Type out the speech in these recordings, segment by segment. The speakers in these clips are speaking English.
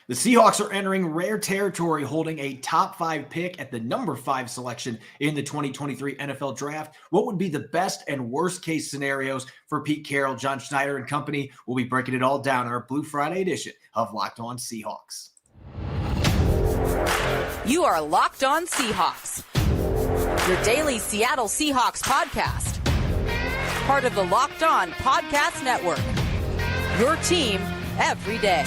The Seahawks are entering rare territory, holding a top 5 pick at the number 5 selection in the 2023 NFL Draft. What would be the best and worst case scenarios for Pete Carroll, John Schneider, and company? We'll be breaking it all down in our Blue Friday edition of Locked On Seahawks. You are Locked On Seahawks, your daily Seattle Seahawks podcast. Part of the Locked On Podcast Network, your team every day.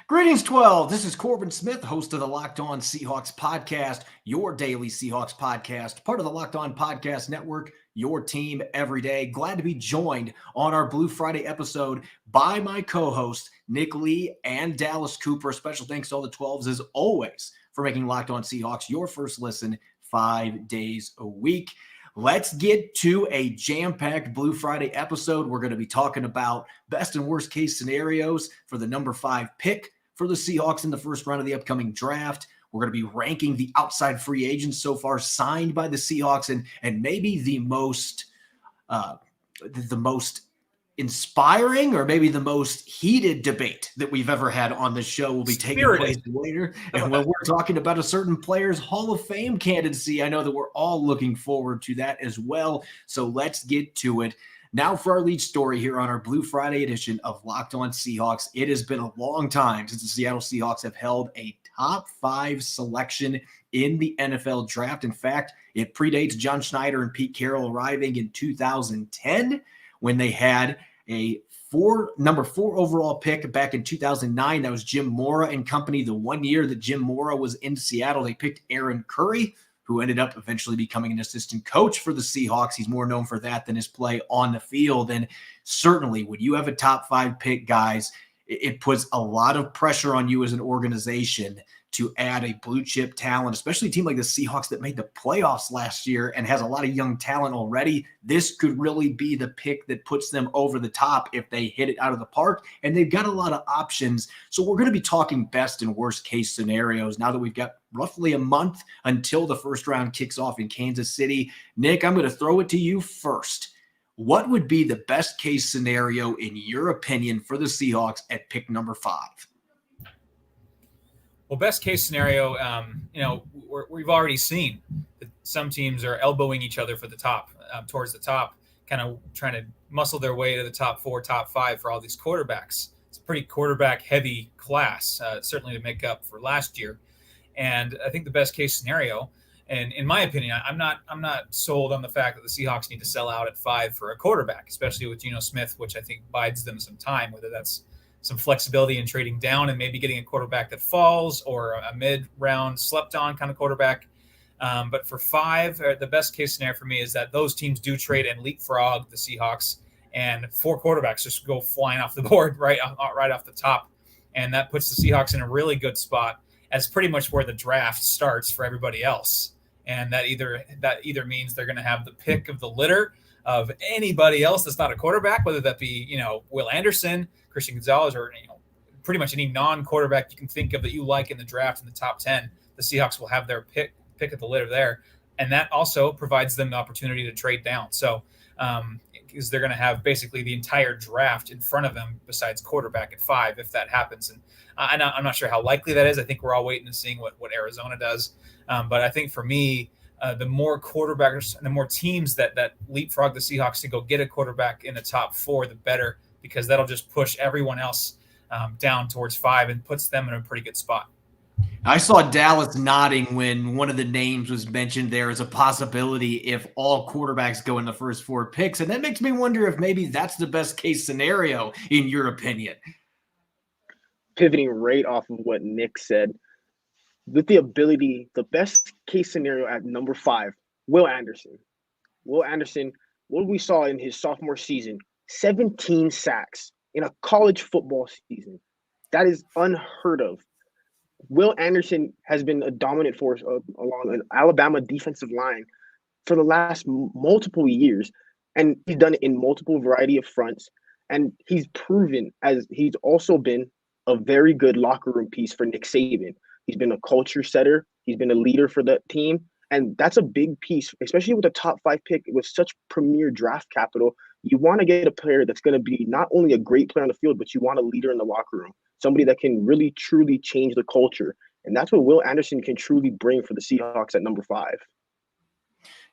Greetings, 12. This is Corbin Smith, host of the Locked On Seahawks podcast, your daily Seahawks podcast, part of the Locked On Podcast Network, your team every day. Glad to be joined on our Blue Friday episode by my co-hosts, Nick Lee and Dallas Cooper. Special thanks to all the 12s, as always, for making Locked On Seahawks your first listen 5 days a week. Let's get to a jam-packed Blue Friday episode. We're going to be talking about best and worst case scenarios for the number 5 pick for the Seahawks in the first round of the upcoming draft. We're going to be ranking the outside free agents so far signed by the Seahawks, and maybe the most inspiring or maybe the most heated debate that we've ever had on this show will be taking place later. And when we're talking about a certain player's Hall of Fame candidacy, I know that we're all looking forward to that as well. So let's get to it. Now for our lead story here on our Blue Friday edition of Locked On Seahawks. It has been a long time since the Seattle Seahawks have held a top 5 selection in the NFL draft. In fact, it predates John Schneider and Pete Carroll arriving in 2010 when they had a number 4 overall pick back in 2009. That was Jim Mora and company. The 1 year that Jim Mora was in Seattle, they picked Aaron Curry, who ended up eventually becoming an assistant coach for the Seahawks. He's more known for that than his play on the field. And certainly when you have a top 5 pick, guys, it puts a lot of pressure on you as an organization to add a blue chip talent, especially a team like the Seahawks that made the playoffs last year and has a lot of young talent already. This could really be the pick that puts them over the top if they hit it out of the park, and they've got a lot of options. So we're going to be talking best and worst case scenarios now that we've got roughly a month until the first round kicks off in Kansas City. Nick, I'm going to throw it to you first. What would be the best case scenario in your opinion for the Seahawks at pick number 5? Well, best case scenario, we've already seen that some teams are elbowing each other for the top, towards the top, kind of trying to muscle their way to the top 4, top 5 for all these quarterbacks. It's a pretty quarterback-heavy class, certainly to make up for last year. And I think the best case scenario, and in my opinion, I'm not sold on the fact that the Seahawks need to sell out at 5 for a quarterback, especially with Geno Smith, which I think bides them some time, whether that's some flexibility in trading down and maybe getting a quarterback that falls or a mid-round slept-on kind of quarterback. But for 5, the best case scenario for me is that those teams do trade and leapfrog the Seahawks, and 4 quarterbacks just go flying off the board right off the top. And that puts the Seahawks in a really good spot as pretty much where the draft starts for everybody else. And that either means they're going to have the pick of the litter of anybody else that's not a quarterback, whether that be, Will Anderson, Christian Gonzalez, or, pretty much any non-quarterback you can think of that you like in the draft in the top 10, the Seahawks will have their pick of the litter there. And that also provides them the opportunity to trade down. So, because they're going to have basically the entire draft in front of them besides quarterback at 5, if that happens. And I'm not sure how likely that is. I think we're all waiting and seeing what Arizona does. But I think for me, the more quarterbacks and the more teams that leapfrog the Seahawks to go get a quarterback in the top 4, the better, because that'll just push everyone else down towards 5 and puts them in a pretty good spot. I saw Dallas nodding when one of the names was mentioned there as a possibility if all quarterbacks go in the first 4 picks. And that makes me wonder if maybe that's the best case scenario in your opinion. Pivoting right off of what Nick said, with the best case scenario at number 5, Will Anderson. Will Anderson, what we saw in his sophomore season, 17 sacks in a college football season. That is unheard of. Will Anderson has been a dominant force along an Alabama defensive line for the last multiple years, and he's done it in multiple variety of fronts. And he's proven, as he's also been a very good locker room piece for Nick Saban. He's been a culture setter. He's been a leader for the team. And that's a big piece, especially with a top 5 pick with such premier draft capital. You want to get a player that's going to be not only a great player on the field, but you want a leader in the locker room, somebody that can really, truly change the culture. And that's what Will Anderson can truly bring for the Seahawks at number 5.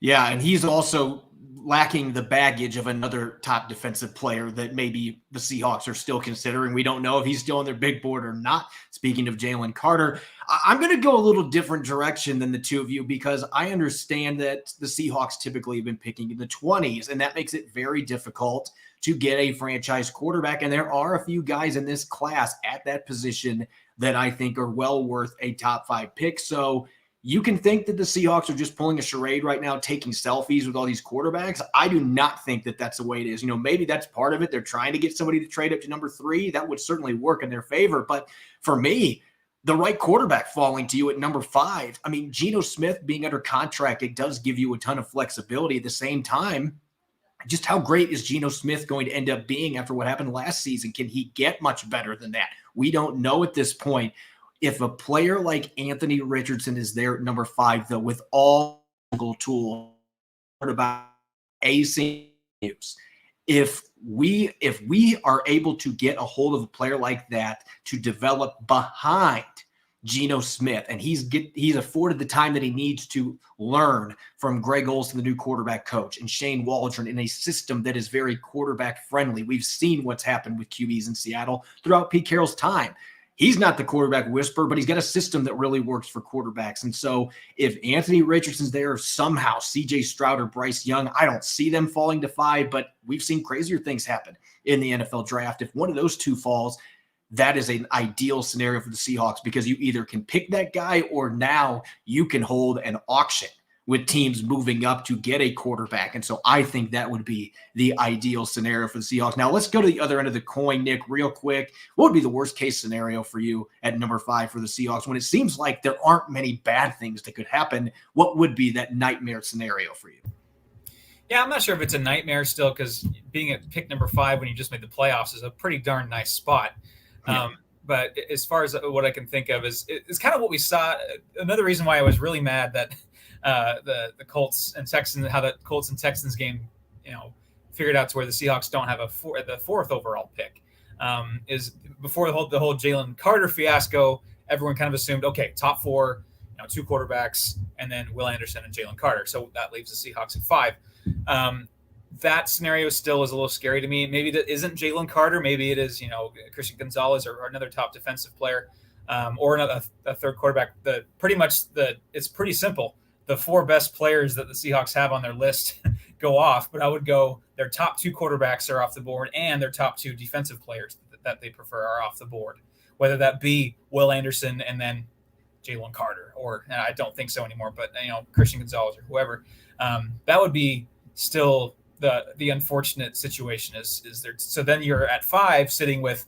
Yeah, and he's also lacking the baggage of another top defensive player that maybe the Seahawks are still considering. We don't know if he's still on their big board or not. Speaking of Jalen Carter, I'm going to go a little different direction than the two of you because I understand that the Seahawks typically have been picking in the 20s, and that makes it very difficult to get a franchise quarterback. And there are a few guys in this class at that position that I think are well worth a top 5 pick. So you can think that the Seahawks are just pulling a charade right now, taking selfies with all these quarterbacks. I do not think that that's the way it is. Maybe that's part of it. They're trying to get somebody to trade up to number 3. That would certainly work in their favor. But for me, the right quarterback falling to you at number 5, I mean, Geno Smith being under contract, it does give you a ton of flexibility. At the same time, just how great is Geno Smith going to end up being after what happened last season? Can he get much better than that? We don't know at this point. If a player like Anthony Richardson is there at number 5, though, with all tools, about acing use, if we are able to get a hold of a player like that to develop behind Geno Smith, and he's afforded the time that he needs to learn from Greg Olsen, the new quarterback coach, and Shane Waldron in a system that is very quarterback friendly. We've seen what's happened with QBs in Seattle throughout Pete Carroll's time. He's not the quarterback whisperer, but he's got a system that really works for quarterbacks. And so if Anthony Richardson's there, somehow CJ Stroud or Bryce Young, I don't see them falling to 5, but we've seen crazier things happen in the NFL draft. If one of those two falls, that is an ideal scenario for the Seahawks because you either can pick that guy or now you can hold an auction with teams moving up to get a quarterback. And so I think that would be the ideal scenario for the Seahawks. Now let's go to the other end of the coin, Nick, real quick. What would be the worst case scenario for you at number 5 for the Seahawks when it seems like there aren't many bad things that could happen? What would be that nightmare scenario for you? Yeah, I'm not sure if it's a nightmare still because being at pick number 5 when you just made the playoffs is a pretty darn nice spot. Yeah. But as far as what I can think of is kind of what we saw. Another reason why I was really mad that the Colts and Texans, how the Colts and Texans game, figured out to where the Seahawks don't have the 4th overall pick, is before the whole Jalen Carter fiasco, everyone kind of assumed, okay, top 4, 2 quarterbacks, and then Will Anderson and Jalen Carter. So that leaves the Seahawks at 5. That scenario still is a little scary to me. Maybe that isn't Jalen Carter. Maybe it is, Christian Gonzalez or another top defensive player, or a third quarterback. It's pretty simple. The 4 best players that the Seahawks have on their list go off, but I would go their top 2 quarterbacks are off the board and their top 2 defensive players that they prefer are off the board, whether that be Will Anderson and then Jalen Carter, or I don't think so anymore, but Christian Gonzalez or whoever. That would be still the unfortunate situation is there. So then you're at 5 sitting with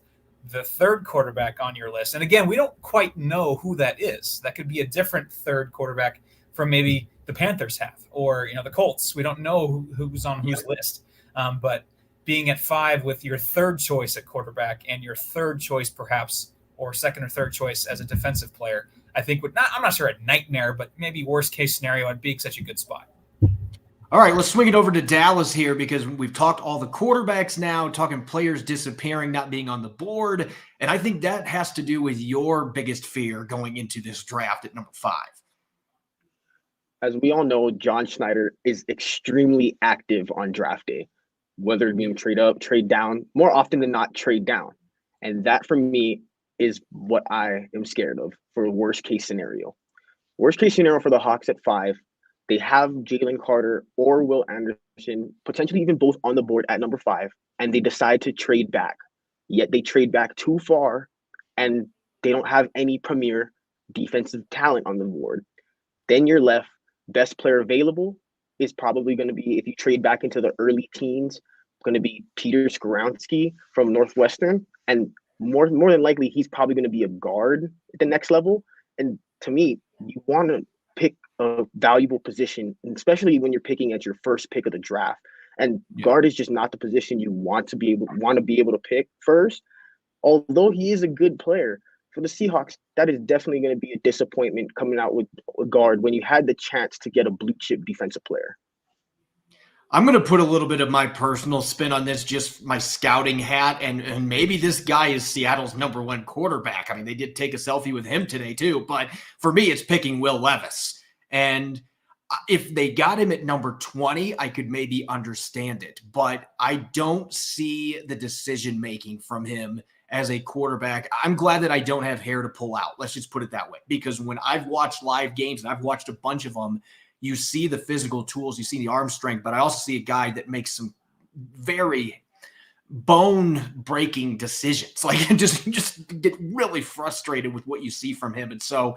the 3rd quarterback on your list. And again, we don't quite know who that is. That could be a different 3rd quarterback from maybe the Panthers have, or, the Colts. We don't know who's on whose list. But being at 5 with your 3rd choice at quarterback and your 3rd choice perhaps, or 2nd or 3rd choice as a defensive player, I think I'm not sure a nightmare, but maybe worst case scenario, it'd be such a good spot. All right, let's swing it over to Dallas here because we've talked all the quarterbacks now, talking players disappearing, not being on the board. And I think that has to do with your biggest fear going into this draft at number 5. As we all know, John Schneider is extremely active on draft day, whether it be trade up, trade down, more often than not, trade down. And that for me is what I am scared of for a worst case scenario. Worst case scenario for the Hawks at 5. They have Jalen Carter or Will Anderson, potentially even both on the board at number 5, and they decide to trade back. Yet they trade back too far, and they don't have any premier defensive talent on the board. Then you're left, best player available is probably going to be, if you trade back into the early teens, going to be Peter Skoronski from Northwestern, and more than likely, he's probably going to be a guard at the next level. And to me, you want to pick a valuable position, especially when you're picking at your first pick of the draft. And guard is just not the position you want to be able to pick first. Although he is a good player, for the Seahawks, that is definitely going to be a disappointment coming out with a guard when you had the chance to get a blue chip defensive player. I'm going to put a little bit of my personal spin on this, just my scouting hat, and maybe this guy is Seattle's number one quarterback. I mean, they did take a selfie with him today too, but for me, it's picking Will Levis. And if they got him at number 20, I could maybe understand it, but I don't see the decision-making from him as a quarterback. I'm glad that I don't have hair to pull out. Let's just put it that way, because when I've watched live games, and I've watched a bunch of them, you see the physical tools, you see the arm strength, but I also see a guy that makes some very bone-breaking decisions. Like just get really frustrated with what you see from him. And so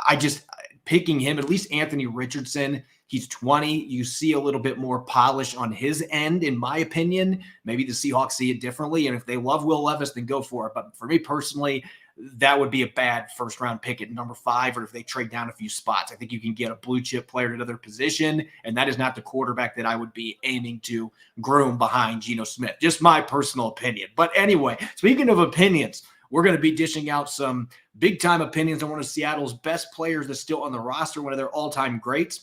I just picking him, at least Anthony Richardson, he's 20. You see a little bit more polish on his end, in my opinion. Maybe the Seahawks see it differently. And if they love Will Levis, then go for it. But for me personally, that would be a bad first-round pick at number 5, or if they trade down a few spots. I think you can get a blue-chip player at another position, and that is not the quarterback that I would be aiming to groom behind Geno Smith. Just my personal opinion. But anyway, speaking of opinions, we're going to be dishing out some big-time opinions on one of Seattle's best players that's still on the roster, one of their all-time greats.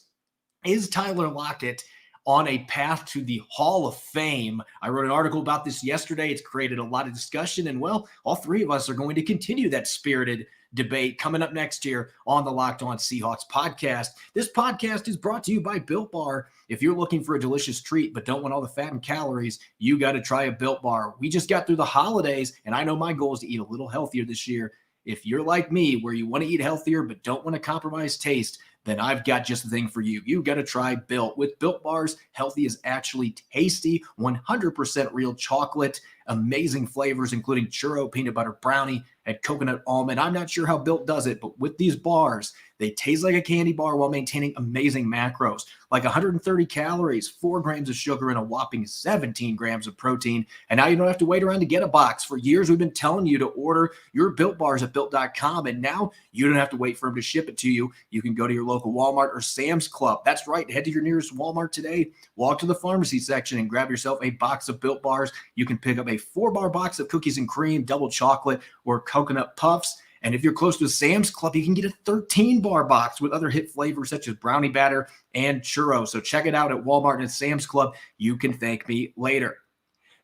Is Tyler Lockett on a path to the Hall of Fame? I wrote an article about this yesterday. It's created a lot of discussion, and well, all three of us are going to continue that spirited debate coming up next year on the Locked On Seahawks podcast. This podcast is brought to you by Built Bar. If you're looking for a delicious treat but don't want all the fat and calories, you got to try a Built Bar. We just got through the holidays, and I know my goal is to eat a little healthier this year. If you're like me, where you want to eat healthier but don't want to compromise taste, then I've got just the thing for you. You got to try Built. With Built Bars, healthy is actually tasty, 100% real chocolate, amazing flavors, including churro, peanut butter brownie, and coconut almond. I'm not sure how Built does it, but with these bars, they taste like a candy bar while maintaining amazing macros, like 130 calories, 4 grams of sugar, and a whopping 17 grams of protein. And now you don't have to wait around to get a box. For years, we've been telling you to order your Built Bars at Built.com, and now you don't have to wait for them to ship it to you. You can go to your local Walmart or Sam's Club. That's right. Head to your nearest Walmart today, walk to the pharmacy section, and grab yourself a box of Built Bars. You can pick up a 4-bar box of cookies and cream, double chocolate, or coconut puffs. And if you're close to Sam's Club, you can get a 13-bar box with other hit flavors such as brownie batter and churros. So check it out at Walmart and Sam's Club. You can thank me later.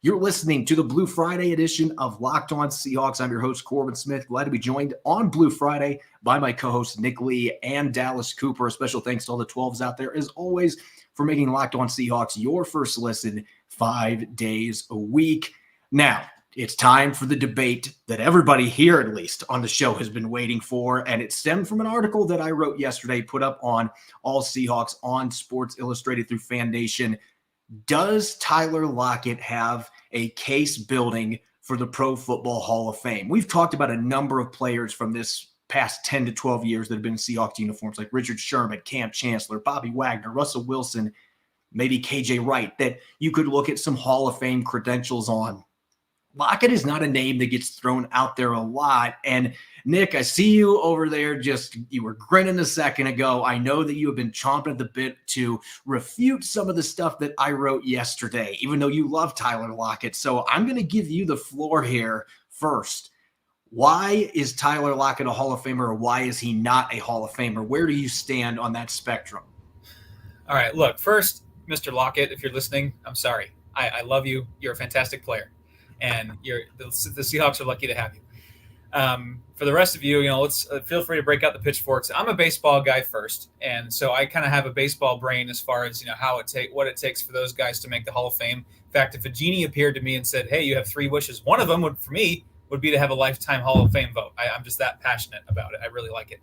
You're listening to the Blue Friday edition of Locked On Seahawks. I'm your host, Corbin Smith. Glad to be joined on Blue Friday by my co-hosts Nick Lee and Dallas Cooper. A special thanks to all the 12s out there, as always, for making Locked On Seahawks your first listen 5 days a week. Now, it's time for the debate that everybody here, at least on the show, has been waiting for, and it stemmed from an article that I wrote yesterday, put up on All Seahawks on Sports Illustrated through Fan Nation. Does Tyler Lockett have a case building for the Pro Football Hall of Fame? We've talked about a number of players from this past 10 to 12 years that have been in Seahawks uniforms, like Richard Sherman, Cam Chancellor, Bobby Wagner, Russell Wilson, maybe KJ Wright, that you could look at some Hall of Fame credentials on. Lockett is not a name that gets thrown out there a lot. And Nick, I see you over there. You were grinning a second ago. I know that you have been chomping at the bit to refute some of the stuff that I wrote yesterday, even though you love Tyler Lockett. So I'm going to give you the floor here first. Why is Tyler Lockett a Hall of Famer, or why is he not a Hall of Famer? Where do you stand on that spectrum? All right, look, first, Mr. Lockett, if you're listening, I'm sorry. I love you. You're a fantastic player. And the Seahawks are lucky to have you. For the rest of you, let's feel free to break out the pitchforks. I'm a baseball guy first, and so I kind of have a baseball brain as far as what it takes for those guys to make the Hall of Fame. In fact, if a genie appeared to me and said, "Hey, you have 3 wishes," one of them would be to have a lifetime Hall of Fame vote. I'm just that passionate about it. I really like it.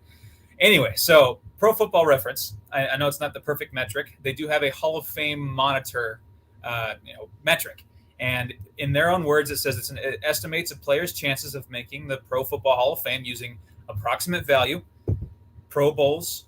Anyway, so Pro Football Reference. I know it's not the perfect metric. They do have a Hall of Fame monitor, metric. And in their own words, it says it estimates a player's chances of making the Pro Football Hall of Fame using approximate value, Pro Bowls,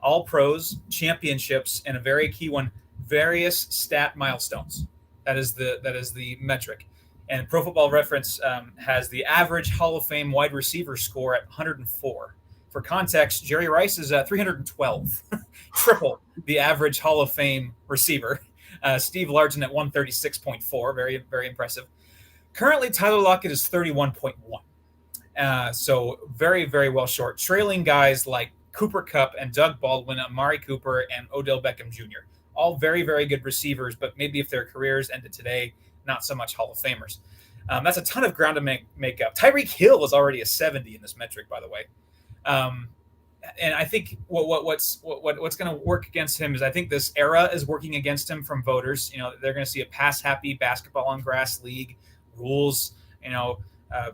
All Pros, championships, and a very key one, various stat milestones. That is the metric. And Pro Football Reference has the average Hall of Fame wide receiver score at 104. For context, Jerry Rice is 312, triple the average Hall of Fame receiver. Steve Largent at 136.4, very, very impressive. Currently, Tyler Lockett is 31.1. So very, very well short, trailing guys like Cooper Kupp and Doug Baldwin, Amari Cooper, and Odell Beckham Jr. All very, very good receivers, but maybe if their careers ended today, not so much Hall of Famers. That's a ton of ground to make up. Tyreek Hill is already a 70 in this metric, by the way. And I think what's going to work against him is I think this era is working against him from voters. They're going to see a pass-happy basketball on grass league, rules,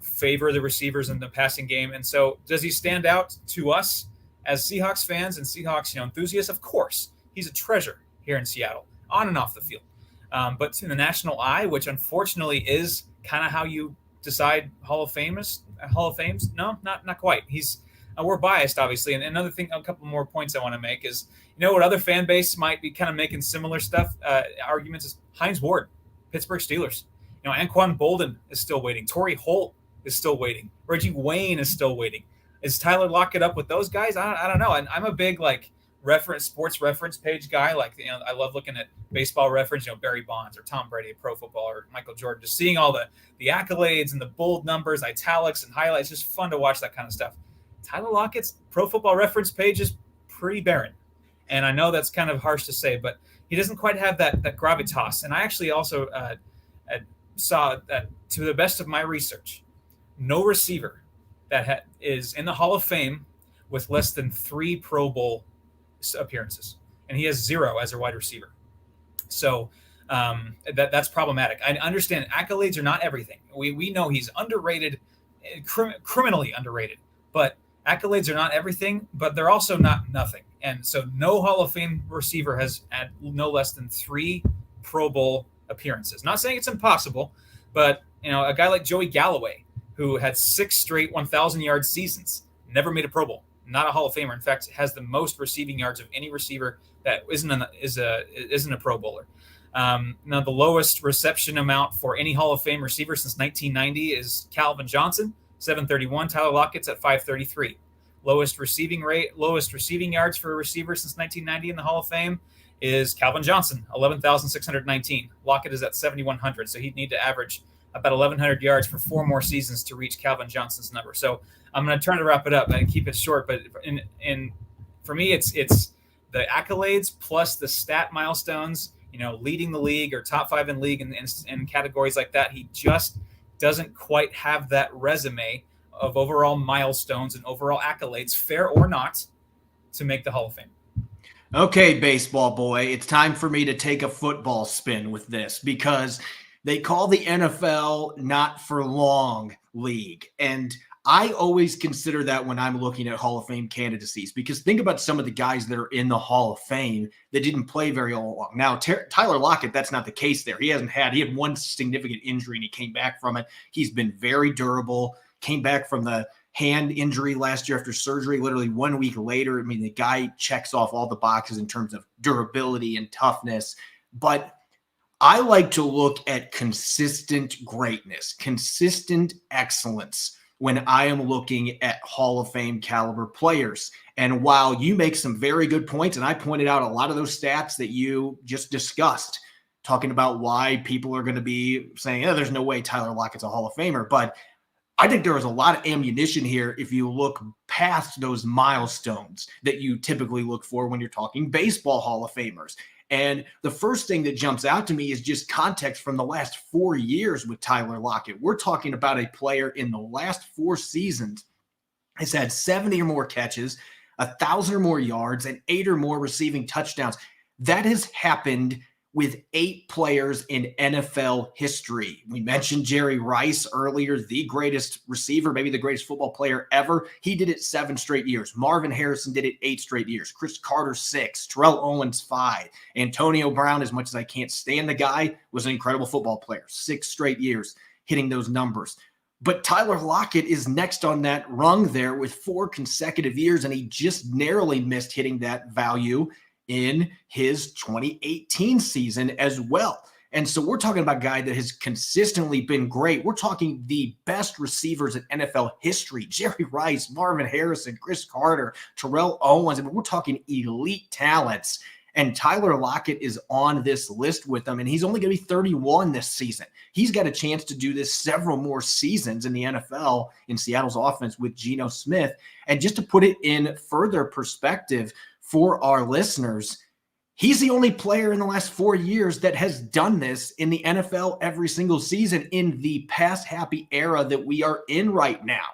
favor the receivers in the passing game. And so does he stand out to us as Seahawks fans and Seahawks enthusiasts? Of course. He's a treasure here in Seattle, on and off the field. But to the national eye, which unfortunately is kind of how you decide Hall of Fames. No, not quite. We're biased, obviously. And another thing, a couple more points I want to make is, what other fan base might be kind of making similar stuff, arguments is Hines Ward, Pittsburgh Steelers. Anquan Bolden is still waiting. Torrey Holt is still waiting. Reggie Wayne is still waiting. Is Tyler Lockett up with those guys? I don't know. And I'm a big sports reference page guy. I love looking at baseball reference, Barry Bonds or Tom Brady, a pro footballer, or Michael Jordan, just seeing all the accolades and the bold numbers, italics and highlights. Just fun to watch that kind of stuff. Tyler Lockett's pro football reference page is pretty barren. And I know that's kind of harsh to say, but he doesn't quite have that gravitas. And I actually also saw that, to the best of my research, no receiver that is in the Hall of Fame with less than 3 Pro Bowl appearances. And he has 0 as a wide receiver. So that's problematic. I understand accolades are not everything. We know he's underrated, criminally underrated. But accolades are not everything, but they're also not nothing. And so no Hall of Fame receiver has had no less than 3 Pro Bowl appearances. Not saying it's impossible, but a guy like Joey Galloway, who had 6 straight 1,000-yard seasons, never made a Pro Bowl. Not a Hall of Famer. In fact, has the most receiving yards of any receiver that isn't a Pro Bowler. Now, the lowest reception amount for any Hall of Fame receiver since 1990 is Calvin Johnson, 731. Tyler Lockett's at 533. Lowest receiving yards for a receiver since 1990 in the Hall of Fame is Calvin Johnson, 11,619. Lockett is at 7,100, so he'd need to average about 1,100 yards for 4 more seasons to reach Calvin Johnson's number. So I'm going to try to wrap it up and keep it short, but for me, it's the accolades plus the stat milestones, leading the league or top 5 in league and categories like that. He just doesn't quite have that resume of overall milestones and overall accolades, fair or not, to make the Hall of Fame. Okay, baseball boy, it's time for me to take a football spin with this because they call the NFL not for long league. And I always consider that when I'm looking at Hall of Fame candidacies, because think about some of the guys that are in the Hall of Fame that didn't play very long. Now, Tyler Lockett, that's not the case there. He had 1 significant injury and he came back from it. He's been very durable, came back from the hand injury last year after surgery, literally 1 week later. I mean, the guy checks off all the boxes in terms of durability and toughness, but I like to look at consistent greatness, consistent excellence when I am looking at Hall of Fame caliber players. And while you make some very good points, and I pointed out a lot of those stats that you just discussed, talking about why people are going to be saying, there's no way Tyler Lockett's a Hall of Famer. But I think there was a lot of ammunition here if you look past those milestones that you typically look for when you're talking baseball Hall of Famers. And the first thing that jumps out to me is just context from the last 4 years with Tyler Lockett. We're talking about a player in the last 4 seasons has had 70 or more catches, 1,000 or more yards, and 8 or more receiving touchdowns. That has happened with 8 players in NFL history. We mentioned Jerry Rice earlier, the greatest receiver, maybe the greatest football player ever. He did it 7 straight years. Marvin Harrison did it 8 straight years. Chris Carter 6. Terrell Owens 5. Antonio Brown, as much as I can't stand the guy, was an incredible football player. 6 straight years hitting those numbers. But Tyler Lockett is next on that rung there with 4 consecutive years, and he just narrowly missed hitting that value in his 2018 season as well. And so we're talking about a guy that has consistently been great. We're talking the best receivers in NFL history: Jerry Rice, Marvin Harrison, Chris Carter, Terrell Owens. I mean, we're talking elite talents. And Tyler Lockett is on this list with them, and he's only going to be 31 this season. He's got a chance to do this several more seasons in the NFL in Seattle's offense with Geno Smith. And just to put it in further perspective for our listeners, he's the only player in the last 4 years that has done this in the NFL every single season in the pass-happy era that we are in right now.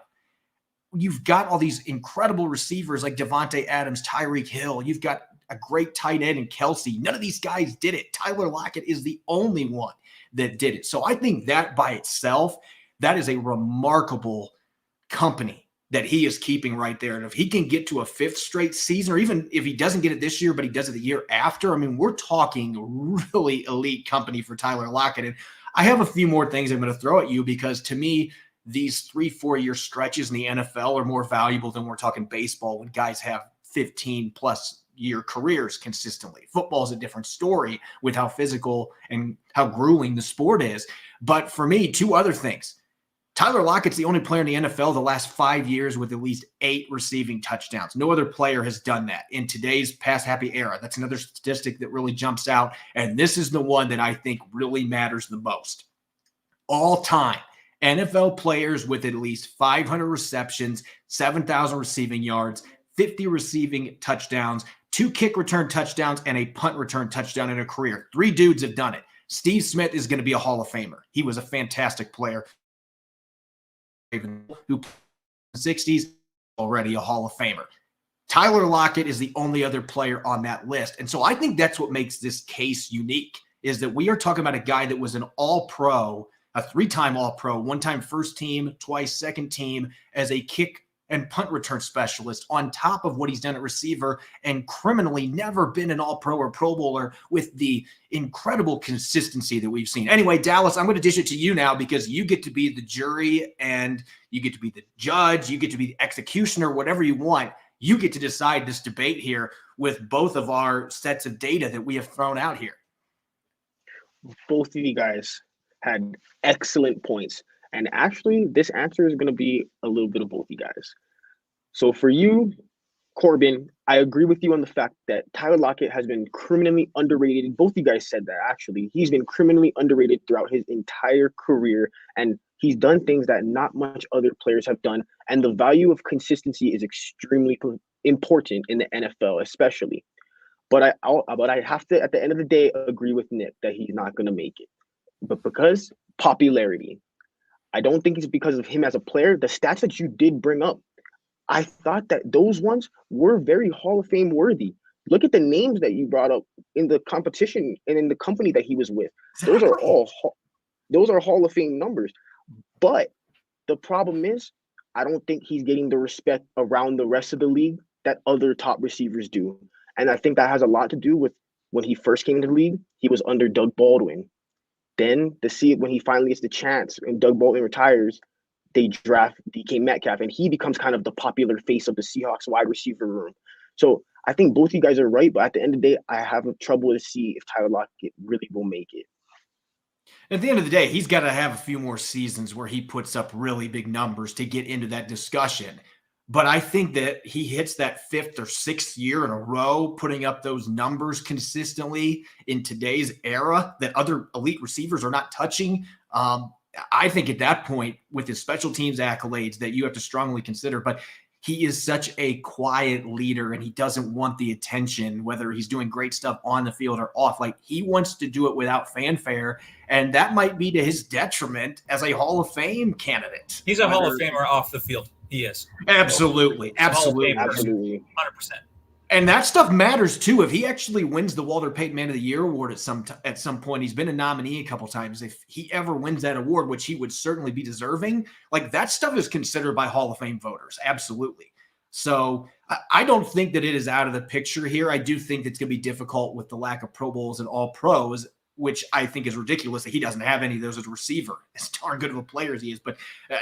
You've got all these incredible receivers like Devontae Adams, Tyreek Hill. You've got a great tight end in Kelsey. None of these guys did it. Tyler Lockett is the only one that did it. So I think that by itself, that is a remarkable company that he is keeping right there. And if he can get to a 5th straight season, or even if he doesn't get it this year, but he does it the year after, I mean, we're talking really elite company for Tyler Lockett. And I have a few more things I'm going to throw at you, because to me, these 3-4 year stretches in the NFL are more valuable than we're talking baseball when guys have 15 plus year careers consistently. Football is a different story with how physical and how grueling the sport is. But for me, 2 other things. Tyler Lockett's the only player in the NFL the last 5 years with at least 8 receiving touchdowns. No other player has done that in today's pass-happy era. That's another statistic that really jumps out, and this is the one that I think really matters the most. All-time NFL players with at least 500 receptions, 7,000 receiving yards, 50 receiving touchdowns, 2 kick return touchdowns, and a punt return touchdown in a career. 3 dudes have done it. Steve Smith is going to be a Hall of Famer. He was a fantastic player. Who in the 60s, already a Hall of Famer. Tyler Lockett is the only other player on that list. And so I think that's what makes this case unique, is that we are talking about a guy that was an all-pro, a 3-time all-pro, 1-time first team, twice second team, as a kick and punt return specialist on top of what he's done at receiver, and criminally never been an all-pro or Pro Bowler with the incredible consistency that we've seen. Anyway, Dallas, I'm going to dish it to you now, because you get to be the jury and you get to be the judge. You get to be the executioner, whatever you want. You get to decide this debate here with both of our sets of data that we have thrown out here. Both of you guys had excellent points. And actually, this answer is going to be a little bit of both of you guys. So for you, Corbin, I agree with you on the fact that Tyler Lockett has been criminally underrated. Both of you guys said that, actually. He's been criminally underrated throughout his entire career, and he's done things that not much other players have done. And the value of consistency is extremely important in the NFL, especially. But I have to, at the end of the day, agree with Nick that he's not going to make it. But because popularity, I don't think it's because of him as a player. The stats that you did bring up, I thought that those ones were very Hall of Fame worthy. Look at the names that you brought up in the competition and in the company that he was with. Those are Hall of Fame numbers. But the problem is, I don't think he's getting the respect around the rest of the league that other top receivers do. And I think that has a lot to do with when he first came into the league, he was under Doug Baldwin. Then when he finally gets the chance and Doug Baldwin retires, they draft DK Metcalf, and he becomes kind of the popular face of the Seahawks wide receiver room. So I think both of you guys are right, but at the end of the day, I have trouble to see if Tyler Lockett really will make it. At the end of the day, he's got to have a few more seasons where he puts up really big numbers to get into that discussion. But I think that he hits that 5th or 6th year in a row, putting up those numbers consistently in today's era that other elite receivers are not touching. I think at that point, with his special teams accolades, that you have to strongly consider. But he is such a quiet leader, and he doesn't want the attention, whether he's doing great stuff on the field or off. Like, he wants to do it without fanfare, and that might be to his detriment as a Hall of Fame candidate. He's a Hall of Famer off the field. He is. Absolutely. 100%. And that stuff matters too. If he actually wins the Walter Payton Man of the Year award at some point, he's been a nominee a couple times. If he ever wins that award, which he would certainly be deserving, like, that stuff is considered by Hall of Fame voters. Absolutely. So I don't think that it is out of the picture here. I do think it's going to be difficult with the lack of Pro Bowls and all pros, which I think is ridiculous that he doesn't have any of those as a receiver. As darn good of a player as he is, but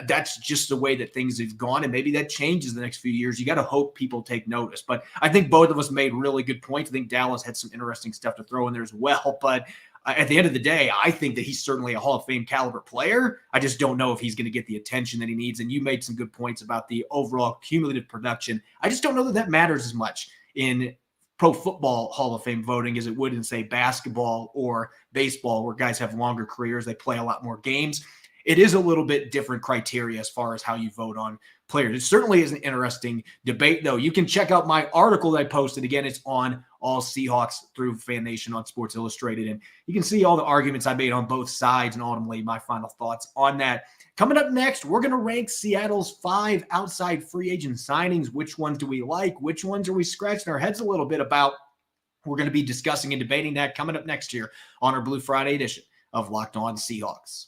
that's just the way that things have gone, and maybe that changes the next few years. You got to hope people take notice. But I think both of us made really good points. I think Dallas had some interesting stuff to throw in there as well. But at the end of the day, I think that he's certainly a Hall of Fame caliber player. I just don't know if he's going to get the attention that he needs. And you made some good points about the overall cumulative production. I just don't know that matters as much in Pro Football Hall of Fame voting as it would in, say, basketball or baseball, where guys have longer careers. They play a lot more games. It is a little bit different criteria as far as how you vote on players. It certainly is an interesting debate, though. You can check out my article that I posted. Again, it's on All Seahawks through Fan Nation on Sports Illustrated. And you can see all the arguments I made on both sides and ultimately my final thoughts on that. Coming up next, we're going to rank Seattle's 5 outside free agent signings. Which ones do we like? Which ones are we scratching our heads a little bit about? We're going to be discussing and debating that coming up next year on our Blue Friday edition of Locked On Seahawks.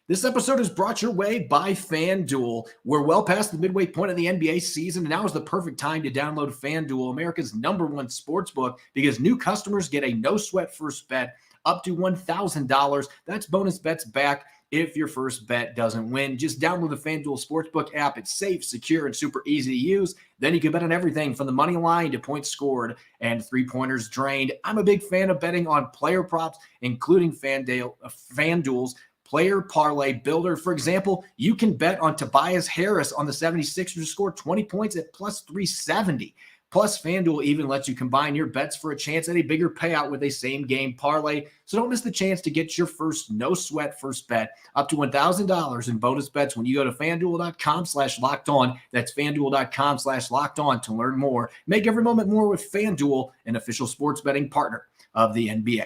This episode is brought your way by FanDuel. We're well past the midway point of the NBA season, and now is the perfect time to download FanDuel, America's #1 sportsbook, because new customers get a no-sweat first bet up to $1,000. That's bonus bets back if your first bet doesn't win. Just download the FanDuel Sportsbook app. It's safe, secure, and super easy to use. Then you can bet on everything from the money line to points scored and three-pointers drained. I'm a big fan of betting on player props, including FanDuel's Player Parlay Builder. For example, you can bet on Tobias Harris on the 76ers to score 20 points at plus 370. Plus, FanDuel even lets you combine your bets for a chance at a bigger payout with a same-game parlay. So don't miss the chance to get your first no-sweat first bet up to $1,000 in bonus bets when you go to FanDuel.com/LockedOn. That's FanDuel.com/LockedOn to learn more. Make every moment more with FanDuel, an official sports betting partner of the NBA.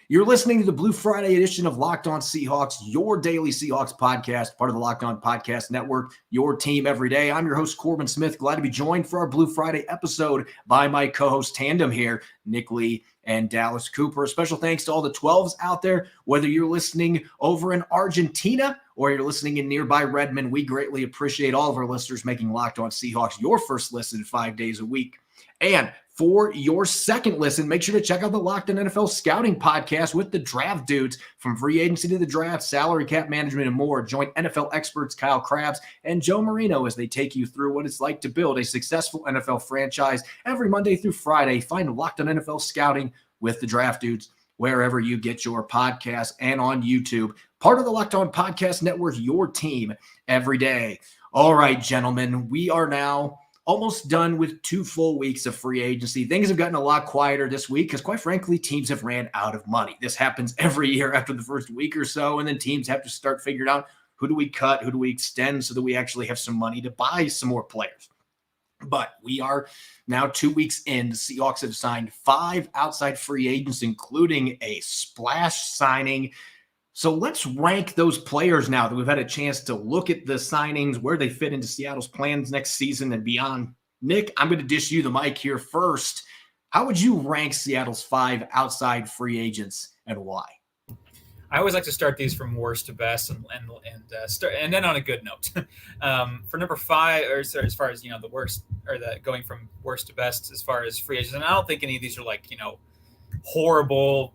You're listening to the Blue Friday edition of Locked On Seahawks, your daily Seahawks podcast, part of the Locked On Podcast Network, your team every day. I'm your host, Corbin Smith. Glad to be joined for our Blue Friday episode by my co-host tandem here, Nick Lee and Dallas Cooper. A special thanks to all the 12s out there, whether you're listening over in Argentina or you're listening in nearby Redmond. We greatly appreciate all of our listeners making Locked On Seahawks your first listen 5 days a week. And for your second listen, make sure to check out the Locked On NFL Scouting podcast with the Draft Dudes. From free agency to the draft, salary cap management, and more. Join NFL experts Kyle Krabs and Joe Marino as they take you through what it's like to build a successful NFL franchise every Monday through Friday. Find Locked On NFL Scouting with the Draft Dudes wherever you get your podcasts and on YouTube. Part of the Locked On Podcast Network, your team every day. All right, gentlemen, we are now almost done with 2 full weeks of free agency. Things have gotten a lot quieter this week because, quite frankly, teams have ran out of money. This happens every year after the first week or so, and then teams have to start figuring out who do we cut, who do we extend so that we actually have some money to buy some more players. But we are now 2 weeks in. The Seahawks have signed 5 outside free agents, including a splash signing. So let's rank those players now that we've had a chance to look at the signings, where they fit into Seattle's plans next season and beyond. Nick, I'm going to dish you the mic here first. How would you rank Seattle's 5 outside free agents and why? I always like to start these from worst to best and then on a good note. For number 5, or as far as the worst, or the going from worst to best as far as free agents, and I don't think any of these are like horrible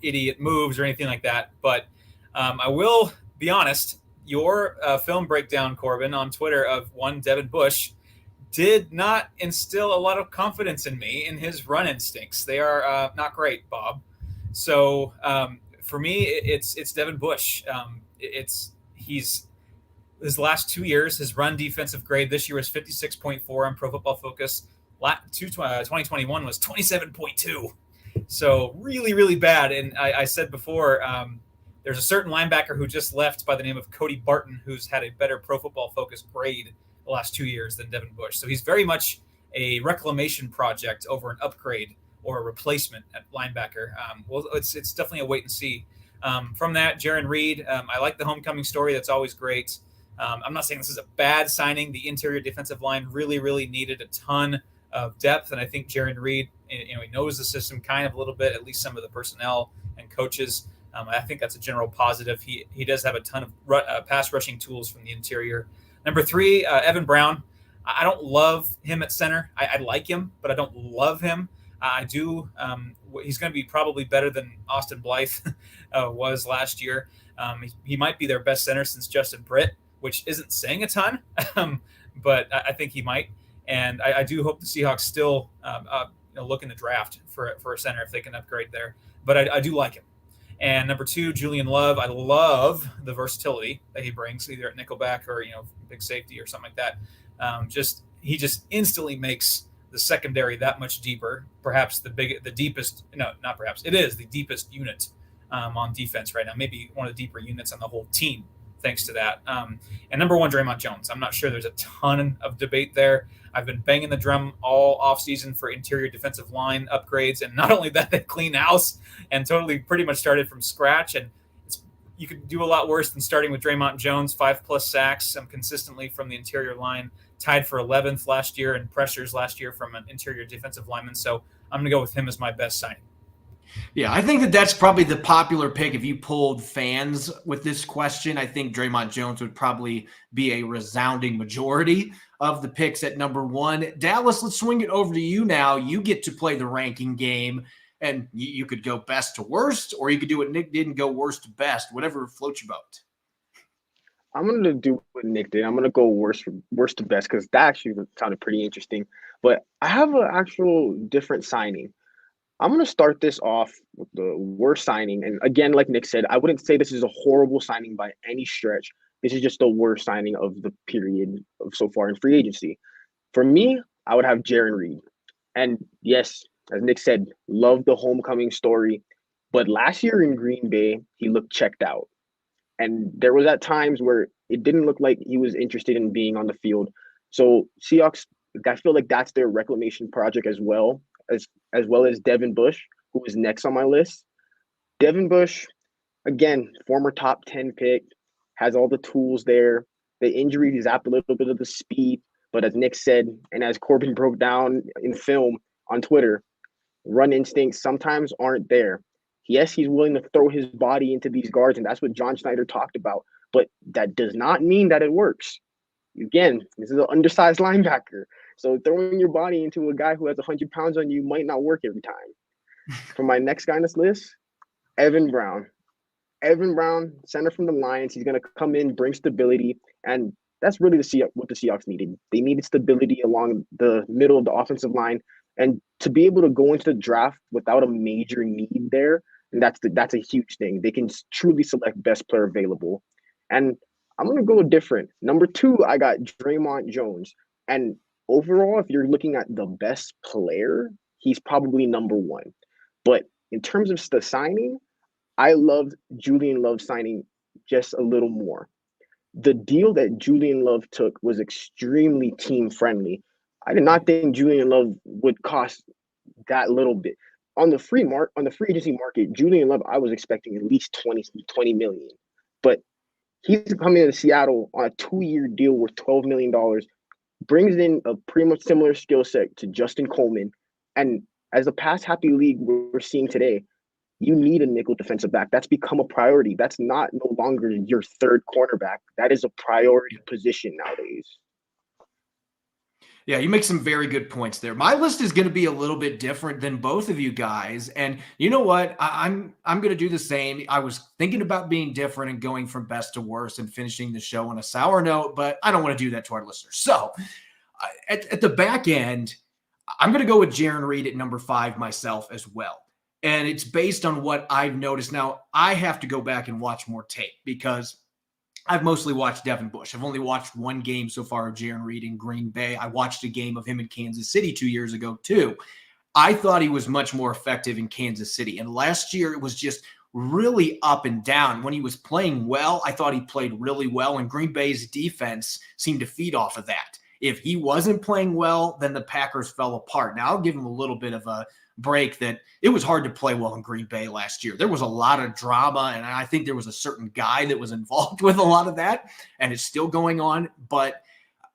idiot moves or anything like that, but I will be honest, your film breakdown, Corbin, on Twitter of one Devin Bush did not instill a lot of confidence in me in his run instincts. They are not great, Bob. So for me, it's Devin Bush. He's his last 2 years, his run defensive grade this year was 56.4 on Pro Football Focus. 2021 was 27.2. So really, really bad. And I said before, there's a certain linebacker who just left by the name of Cody Barton, who's had a better Pro Football Focus grade the last 2 years than Devin Bush. So he's very much a reclamation project over an upgrade or a replacement at linebacker. Well, it's definitely a wait and see. From that, Jaron Reed, I like the homecoming story. That's always great. I'm not saying this is a bad signing. The interior defensive line really, really needed a ton of depth, and I think Jaron Reed, he knows the system kind of a little bit, at least some of the personnel and coaches. I think that's a general positive. He does have a ton of pass rushing tools from the interior. Number 3, Evan Brown. I don't love him at center. I like him, but I don't love him. I do. He's going to be probably better than Austin Blythe was last year. He might be their best center since Justin Britt, which isn't saying a ton, but I think he might. And I do hope the Seahawks still look in the draft for a center if they can upgrade there. But I do like him. And number 2, Julian Love. I love the versatility that he brings, either at nickelback or big safety or something like that. He just instantly makes the secondary that much deeper. Perhaps the deepest. No, not perhaps. It is the deepest unit on defense right now. Maybe one of the deeper units on the whole team, thanks to that. And number one, Draymond Jones. I'm not sure there's a ton of debate there. I've been banging the drum all offseason for interior defensive line upgrades. And not only that, they cleaned house and totally pretty much started from scratch. And you could do a lot worse than starting with Draymond Jones, 5+ sacks consistently from the interior line, tied for 11th last year and pressures last year from an interior defensive lineman. So I'm going to go with him as my best signing. Yeah, I think that's probably the popular pick. If you polled fans with this question, I think Draymond Jones would probably be a resounding majority of the picks at number one. Dallas, let's swing it over to you now. You get to play the ranking game, and you could go best to worst, or you could do what Nick did and go worst to best, whatever floats your boat. I'm going to do what Nick did. I'm going to go worst to best because that actually sounded pretty interesting. But I have an actual different signing. I'm going to start this off with the worst signing. And again, like Nick said, I wouldn't say this is a horrible signing by any stretch. This is just the worst signing of the period of so far in free agency. For me, I would have Jaren Reed. And yes, as Nick said, love the homecoming story. But last year in Green Bay, he looked checked out. And there was at times where it didn't look like he was interested in being on the field. So Seahawks, I feel like that's their reclamation project as well as Devin Bush, who is next on my list. Devin Bush, again, former top 10 pick, has all the tools there. The injury zapped a little bit of the speed, but as Nick said, and as Corbin broke down in film on Twitter, run instincts sometimes aren't there. Yes, he's willing to throw his body into these guards, and that's what John Schneider talked about, but that does not mean that it works. Again, this is an undersized linebacker. So throwing your body into a guy who has 100 pounds on you might not work every time. For my next guy on this list, Evan Brown. Evan Brown, center from the Lions. He's going to come in, bring stability, and that's really what the Seahawks needed. They needed stability along the middle of the offensive line, and to be able to go into the draft without a major need there, and that's a huge thing. They can truly select best player available. And I'm going to go different. Number two, I got Draymond Jones. And overall, if you're looking at the best player, he's probably number one. But in terms of the signing, I loved Julian Love signing just a little more. The deal that Julian Love took was extremely team friendly. I did not think Julian Love would cost that little bit. On the free agency market, Julian Love, I was expecting at least 20 million. But he's coming to Seattle on a 2-year deal worth $12 million, brings in a pretty much similar skill set to Justin Coleman. And as a pass-happy league we're seeing today, you need a nickel defensive back. That's become a priority. That's no longer your third cornerback. That is a priority position nowadays. Yeah, you make some very good points there. My list is going to be a little bit different than both of you guys. And you know what? I'm going to do the same. I was thinking about being different and going from best to worst and finishing the show on a sour note, but I don't want to do that to our listeners. So at the back end, I'm going to go with Jaren Reed at number 5 myself as well. And it's based on what I've noticed. Now, I have to go back and watch more tape because I've mostly watched Devin Bush. I've only watched one game so far of Jaren Reed in Green Bay. I watched a game of him in Kansas City 2 years ago, too. I thought he was much more effective in Kansas City. And last year, it was just really up and down. When he was playing well, I thought he played really well. And Green Bay's defense seemed to feed off of that. If he wasn't playing well, then the Packers fell apart. Now, I'll give him a little bit of a break that it was hard to play well in Green Bay last year. There was a lot of drama, and I think there was a certain guy that was involved with a lot of that, and it's still going on. But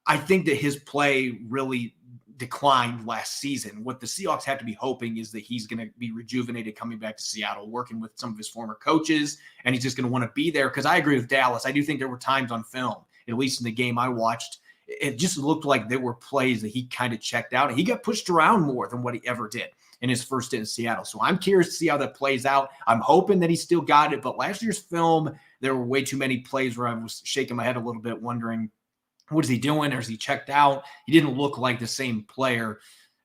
I think that his play really declined last season. What the Seahawks have to be hoping is that he's going to be rejuvenated coming back to Seattle, working with some of his former coaches, and he's just going to want to be there. Because I agree with Dallas. I do think there were times on film, at least in the game I watched, it just looked like there were plays that he kind of checked out, and he got pushed around more than what he ever did in his first stint in Seattle. So I'm curious to see how that plays out. I'm hoping that he still got it, but last year's film, there were way too many plays where I was shaking my head a little bit, wondering, what is he doing? Or is he checked out? He didn't look like the same player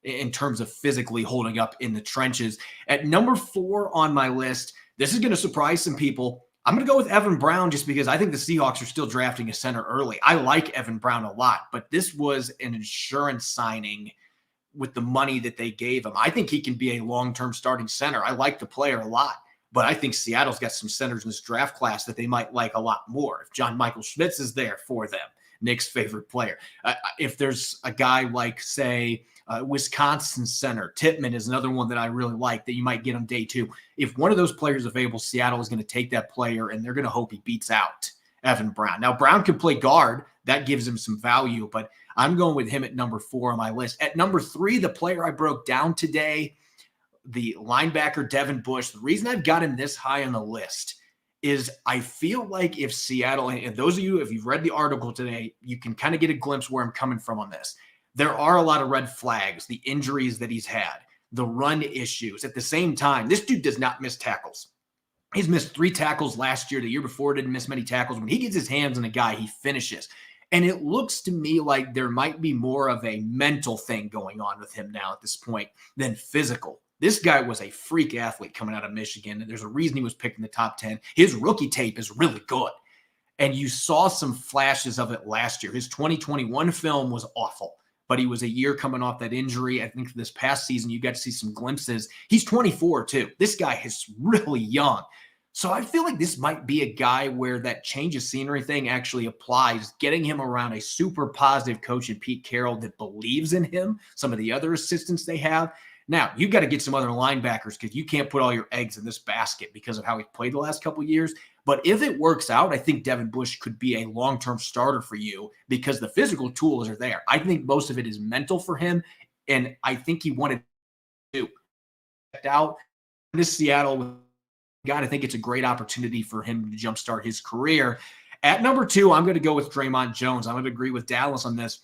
in terms of physically holding up in the trenches. At number 4 on my list, this is going to surprise some people. I'm going to go with Evan Brown just because I think the Seahawks are still drafting a center early. I like Evan Brown a lot, but this was an insurance signing with the money that they gave him. I think he can be a long-term starting center. I like the player a lot, but I think Seattle's got some centers in this draft class that they might like a lot more. If John Michael Schmitz is there for them, Nick's favorite player. If there's a guy like, say, Wisconsin center, Tippmann is another one that I really like that you might get on day 2. If one of those players available, Seattle is going to take that player and they're going to hope he beats out Evan Brown. Now, Brown can play guard. That gives him some value, but I'm going with him at number 4 on my list. At number 3, the player I broke down today, the linebacker Devin Bush. The reason I've got him this high on the list is I feel like if Seattle, and those of you, if you've read the article today, you can kind of get a glimpse where I'm coming from on this. There are a lot of red flags, the injuries that he's had, the run issues. At the same time, this dude does not miss tackles. He's missed 3 tackles last year. The year before, didn't miss many tackles. When he gets his hands on a guy, he finishes. And it looks to me like there might be more of a mental thing going on with him now at this point than physical. This guy was a freak athlete coming out of Michigan, and there's a reason he was picked in the top 10. His rookie tape is really good, and you saw some flashes of it last year. His 2021 film was awful, but he was a year coming off that injury. I think this past season you got to see some glimpses. He's 24 too. This guy is really young. So I feel like this might be a guy where that change of scenery thing actually applies, getting him around a super positive coach in Pete Carroll that believes in him, some of the other assistants they have. Now, you've got to get some other linebackers because you can't put all your eggs in this basket because of how he played the last couple of years. But if it works out, I think Devin Bush could be a long-term starter for you because the physical tools are there. I think most of it is mental for him, and I think he wanted to check out this Seattle. God, I think it's a great opportunity for him to jumpstart his career. At number 2, I'm going to go with Draymond Jones. I'm going to agree with Dallas on this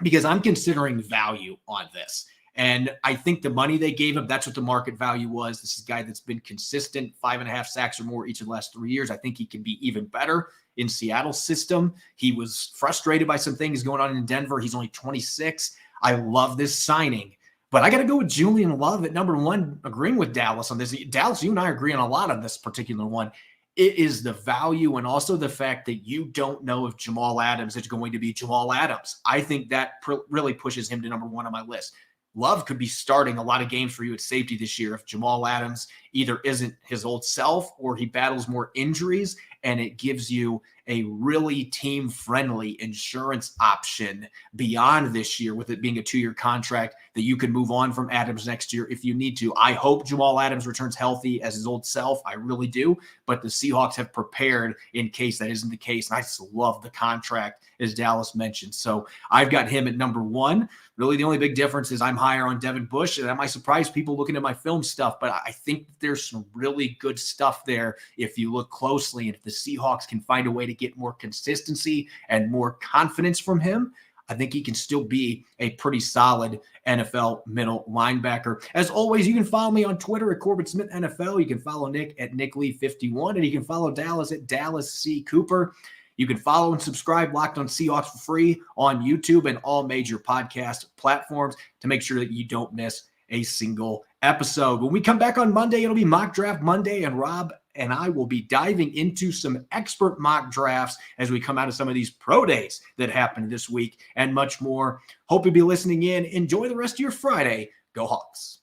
because I'm considering value on this. And I think the money they gave him, that's what the market value was. This is a guy that's been consistent, 5.5 sacks or more each of the last 3 years. I think he can be even better in Seattle's system. He was frustrated by some things going on in Denver. He's only 26. I love this signing. But I got to go with Julian Love at number 1, agreeing with Dallas on this. Dallas, you and I agree on a lot on this particular one. It is the value and also the fact that you don't know if Jamal Adams is going to be Jamal Adams. I think that really pushes him to number 1 on my list. Love could be starting a lot of games for you at safety this year if Jamal Adams either isn't his old self or he battles more injuries, and it gives you a really team-friendly insurance option beyond this year with it being a 2-year contract that you can move on from Adams next year if you need to. I hope Jamal Adams returns healthy as his old self. I really do. But the Seahawks have prepared in case that isn't the case. And I just love the contract, as Dallas mentioned. So I've got him at number 1. Really, the only big difference is I'm higher on Devin Bush. And that might surprise people looking at my film stuff, but I think there's some really good stuff there if you look closely. And if the Seahawks can find a way to get more consistency and more confidence from him, I think he can still be a pretty solid NFL middle linebacker. As always, you can follow me on Twitter at Corbin Smith NFL. You can follow Nick at NickLee51, and you can follow Dallas at Dallas C. Cooper. You can follow and subscribe Locked On Seahawks for free on YouTube and all major podcast platforms to make sure that you don't miss a single episode. When we come back on Monday, it'll be Mock Draft Monday, and Rob and I will be diving into some expert mock drafts as we come out of some of these pro days that happened this week and much more. Hope you'll be listening in. Enjoy the rest of your Friday. Go Hawks.